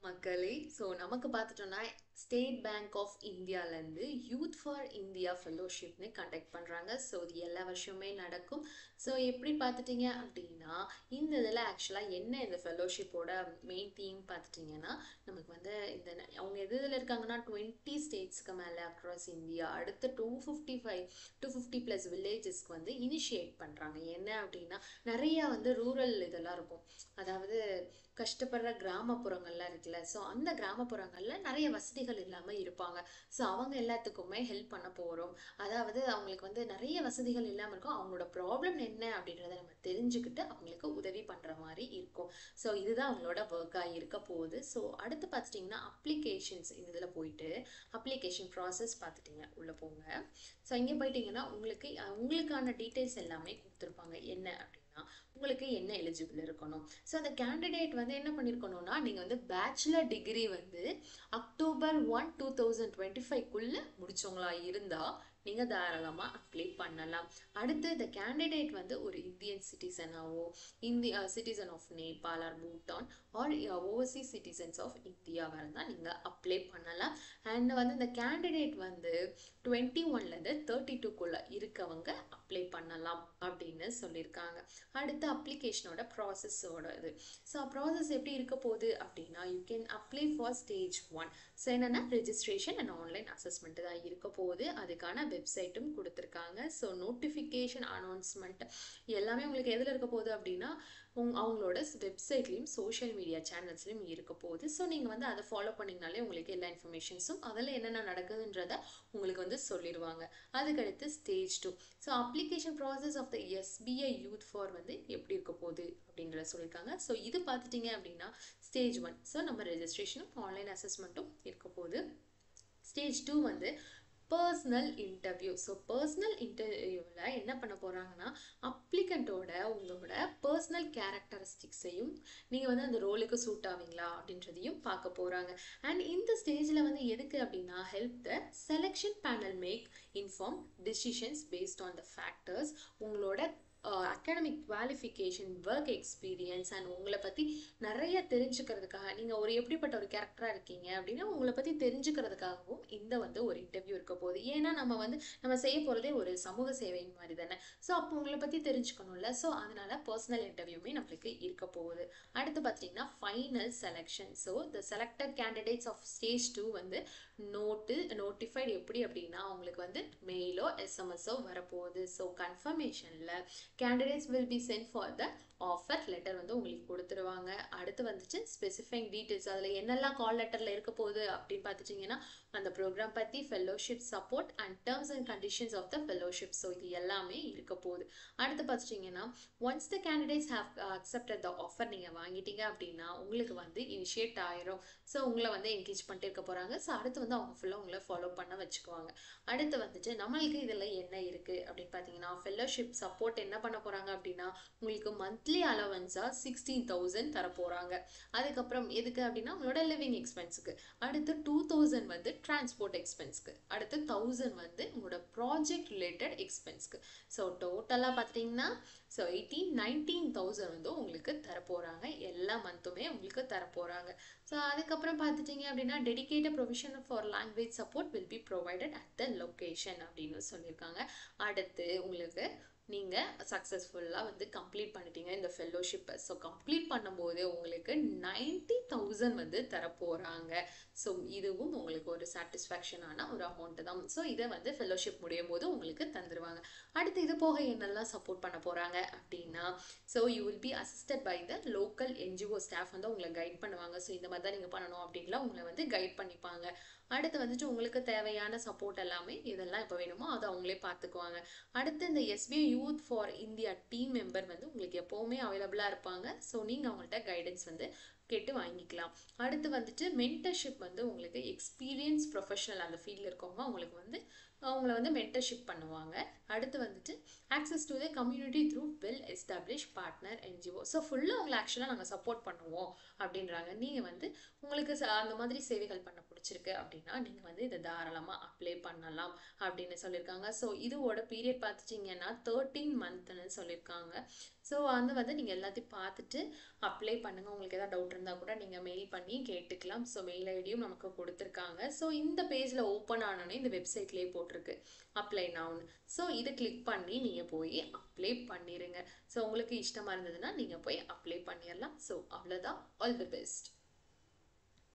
மக்களே நமக்கு பார்த்துட்டோம்னா ஸ்டேட் பேங்க் ஆஃப் இந்தியாவிலேருந்து யூத் ஃபார் இந்தியா ஃபெலோஷிப்னு கண்டக்ட் பண்ணுறாங்க. இது எல்லா வருஷமே நடக்கும். எப்படி பார்த்துட்டிங்க அப்படின்னா இந்த இதில் ஆக்சுவலாக என்ன இந்த ஃபெலோஷிப்போட மெயின் தீம் பார்த்துட்டிங்கன்னா நமக்கு வந்து அவங்க இதில் இருக்காங்கன்னா 20 ஸ்டேட்ஸ்க்கு மேலே அக்ராஸ் இந்தியா. அடுத்து 250+ வில்லேஜஸ்க்கு வந்து இனிஷியேட் பண்ணுறாங்க. என்ன அப்படின்னா நிறையா வந்து ரூரல் இதெல்லாம் இருக்கும், அதாவது கஷ்டப்படுற கிராமப்புறங்கள்லாம் இருக்குல்ல. அந்த கிராமப்புறங்களில் நிறைய வசதிகள் இல்லாமல் இருப்பாங்க. அவங்க எல்லாத்துக்குமே ஹெல்ப் பண்ண போகிறோம். அதாவது அவங்களுக்கு வந்து நிறைய வசதிகள் இல்லாமல் இருக்கும், அவங்களோட ப்ராப்ளம் என்ன அப்படின்றத நம்ம தெரிஞ்சுக்கிட்டு அவங்களுக்கு உதவி பண்ணுற மாதிரி இருக்கும். இதுதான் அவங்களோட ஒர்க்காக இருக்க போகுது. அடுத்து பார்த்துட்டிங்கன்னா அப்ளிகேஷன்ஸ் இதில் போயிட்டு அப்ளிகேஷன் ப்ராசஸ் பார்த்துட்டிங்க உள்ளே போங்க. இங்கே போயிட்டிங்கன்னா உங்களுக்கான டீட்டெயில்ஸ் எல்லாமே கொடுத்துருப்பாங்க. என்ன அப்படின்னா உங்களுக்கு என்ன எலிஜிபிள் இருக்கணும். அந்த கேண்டிடேட் வந்து என்ன பண்ணியிருக்கணும்னா நீங்கள் வந்து பேச்சுலர் டிகிரி வந்து October 1, 2025 முடிச்சவங்களா இருந்தால் நீங்கள் தாராளமாக அப்ளை பண்ணலாம். அடுத்து இந்த கேண்டிடேட் வந்து ஒரு இந்தியன் சிட்டிசனாவோ citizen of Nepal or Bhutan or overseas citizens of இந்தியாவாக இருந்தால் நீங்கள் அப்ளை பண்ணலாம். அண்ட் வந்து இந்த கேண்டிடேட் வந்து 21லேருந்து 32 இருக்கவங்க அப்ளை பண்ணலாம் அப்படின்னு சொல்லியிருக்காங்க. அடுத்து அப்ளிகேஷனோட ப்ராசஸோட ப்ராசஸ் எப்படி இருக்க போகுது அப்படின்னா you can apply for stage 1. என்னென்னா ரெஜிஸ்ட்ரேஷன் அண்ட் ஆன்லைன் அசஸ்மெண்ட் தான் இருக்க போகுது. அதுக்கான வெப்சைட்டும் கொடுத்துருக்காங்க. நோட்டிஃபிகேஷன் அனௌன்ஸ்மெண்ட் எல்லாமே உங்களுக்கு எதில் இருக்க போகுது அப்படின்னா அவங்களோட வெப்சைட்லேயும் சோஷியல் மீடியா சேனல்ஸ்லையும் இருக்க போகுது. நீங்கள் வந்து அதை ஃபாலோ பண்ணிங்கனாலே உங்களுக்கு எல்லா இன்ஃபர்மேஷன்ஸும் அதில் என்னென்ன நடக்குதுன்றத உங்களுக்கு வந்து சொல்லிடுவாங்க. அதுக்கடுத்து stage 2. Application process of the SBI youth for வந்து எப்படி இருக்க போகுது அப்படின்றத சொல்லியிருக்காங்க. இது பார்த்துட்டிங்க அப்படின்னா ஸ்டேஜ் 1 நம்ம ரெஜிஸ்ட்ரேஷனும் ஆன்லைன் அசஸ்மெண்ட்டும் இருக்க போகுது. ஸ்டேஜ் 2 வந்து பர்சனல் இன்டர்வியூ. பர்சனல் இன்டர்வியூவில் என்ன பண்ண போகிறாங்கன்னா அப்ளிகண்ட்டோட உங்களோட பர்சனல் கேரக்டரிஸ்டிக்ஸையும் நீங்கள் வந்து அந்த ரோலுக்கு சூட் ஆவீங்களா அப்படின்றதையும் பார்க்க போகிறாங்க. அண்ட் இந்த ஸ்டேஜில் வந்து எதுக்கு அப்படின்னா help the selection panel make inform decisions based on the factors. உங்களோட academic qualification, work experience and உங்களை பற்றி நிறைய தெரிஞ்சுக்கிறதுக்காக நீங்கள் எப்படிப்பட்ட ஒரு கேரக்டராக இருக்கீங்க அப்படின்னா உங்களை பற்றி தெரிஞ்சுக்கிறதுக்காகவும் இந்த வந்து ஒரு இன்டர்வியூ இருக்க போகுது. ஏன்னா நம்ம செய்ய போகிறதே ஒரு சமூக சேவை மாதிரி தானே. அப்போ உங்களை பற்றி தெரிஞ்சுக்கணும்ல. அதனால பர்சனல் இன்டர்வியூமே நம்மளுக்கு இருக்க போகுது. அடுத்து பார்த்தீங்கன்னா final selection. The selected candidates of stage 2 வந்து நோட்டிஃபைடு எப்படி அப்படின்னா அவங்களுக்கு வந்து மெயிலோ SMS வரப்போகுது. கன்ஃபர்மேஷனில் candidates will be sent for the offer letter வந்து உங்களுக்கு கொடுத்துருவாங்க. அடுத்து வந்துட்டு ஸ்பெசிஃபைங் டீட்டெயில்ஸ் அதில் என்னெல்லாம் கால் லெட்டரில் இருக்க போகுது அப்படின்னு பார்த்துட்டிங்கன்னா அந்த ப்ரோக்ராம் பற்றி, fellowship support and terms and conditions of the fellowship. இது எல்லாமே இருக்க போகுது. அடுத்து பார்த்துட்டிங்கன்னா once the candidates have accepted the offer நீங்கள் வாங்கிட்டீங்க அப்படின்னா உங்களுக்கு வந்து இனிஷியேட் ஆயிரும். உங்களை வந்து என்கேஜ் பண்ணிட்டு இருக்க போகிறாங்க. அடுத்து வந்து அவங்க ஃபுல்லாக உங்களை ஃபாலோ பண்ண வச்சுக்குவாங்க. அடுத்து வந்துட்டு நம்மளுக்கு இதில் என்ன இருக்குது அப்படின்னு பார்த்தீங்கன்னா ஃபெல்லோஷிப் சப்போர்ட் என்ன பண்ண போகிறாங்க அப்படின்னா உங்களுக்கு மந்த்லி அலவன்ஸாக 16,000 தர போகிறாங்க. அதுக்கப்புறம் எதுக்கு அப்படின்னா உங்களோட லிவிங் எக்ஸ்பென்ஸுக்கு. அடுத்து 2,000 வந்து டிரான்ஸ்போர்ட் எக்ஸ்பென்ஸ்க்கு. அடுத்து 1,000 வந்து உங்களோட ப்ராஜெக்ட் ரிலேட்டட் எக்ஸ்பென்ஸ்க்கு. டோட்டலாக பார்த்தீங்கன்னா 19,000 வந்து உங்களுக்கு தரப்போகிறாங்க. எல்லா மந்த்துமே உங்களுக்கு தரப்போகிறாங்க. அதுக்கப்புறம் பார்த்துட்டிங்க அப்படின்னா dedicated provision for language support will be provided at the location அப்படின்னு சொல்லியிருக்காங்க. அடுத்து உங்களுக்கு நீங்கள் சக்ஸஸ்ஃபுல்லாக வந்து கம்ப்ளீட் பண்ணிட்டீங்க இந்த ஃபெல்லோஷிப்பை. கம்ப்ளீட் பண்ணும்போது உங்களுக்கு 90,000 வந்து தரப்போகிறாங்க. இதுவும் உங்களுக்கு ஒரு சாட்டிஸ்ஃபேக்ஷனான ஒரு அமௌண்ட்டு தான். இதை வந்து ஃபெல்லோஷிப் முடியும் போது உங்களுக்கு தந்துடுவாங்க. அடுத்து இது போக என்னெல்லாம் சப்போர்ட் பண்ண போகிறாங்க அப்படின்னா you will be assisted by the local NGO staff வந்து உங்களை கைட் பண்ணுவாங்க. இந்த மாதிரி தான் நீங்கள் பண்ணணும் அப்படின்லாம் உங்களை வந்து கைட் பண்ணிப்பாங்க. அடுத்து வந்துட்டு உங்களுக்கு தேவையான சப்போர்ட் எல்லாமே இதெல்லாம் இப்போ வேணுமோ அதை அவங்களே பார்த்துக்குவாங்க. அடுத்து இந்த SBI youth for India team member வந்து உங்களுக்கு எப்போவுமே அவைலபிளாக இருப்பாங்க. நீங்கள் அவங்கள்ட்ட கைடன்ஸ் வந்து கேட்டு வாங்கிக்கலாம். அடுத்து வந்துட்டு மென்டர்ஷிப் வந்து உங்களுக்கு எக்ஸ்பீரியன்ஸ் ப்ரொஃபஷனல் அந்த ஃபீல்டில் இருக்கவங்க உங்களுக்கு வந்து அவங்கள வந்து மென்டர்ஷிப் பண்ணுவாங்க. அடுத்து வந்துட்டு access to the community through well establish partner NGO. ஃபுல்லாக உங்களை ஆக்சுவலாக நாங்கள் சப்போர்ட் பண்ணுவோம் அப்படின்றாங்க. நீங்கள் வந்து உங்களுக்கு அந்த மாதிரி சேவைகள் பண்ண பிடிச்சிருக்கு அப்படின்னா நீங்கள் வந்து இதை தாராளமாக அப்ளை பண்ணலாம் அப்படின்னு சொல்லியிருக்காங்க. ஸோ இதோட பீரியட் பார்த்துட்டிங்கன்னா 13 மந்த்னு சொல்லியிருக்காங்க. ஸோ வந்து நீங்கள் எல்லாத்தையும் பார்த்துட்டு அப்ளை பண்ணுங்கள். உங்களுக்கு எதாவது டவுட் இருந்தால் கூட நீங்கள் மெயில் பண்ணி கேட்டுக்கலாம். ஸோ மெயில் ஐடியும் நமக்கு கொடுத்துருக்காங்க. ஸோ இந்த பேஜில் ஓப்பன் ஆனோடனே இந்த வெப்சைட்லேயே போட்டிருக்கு அப்ளை நவுன்னு. ஸோ இதை கிளிக் பண்ணி நீங்கள் போய் அப்ளை பண்ணிடுங்க. ஸோ உங்களுக்கு இஷ்டமாக இருந்ததுன்னா நீங்கள் போய் அப்ளை பண்ணிடலாம். ஸோ அவ்வளோதான். All the best.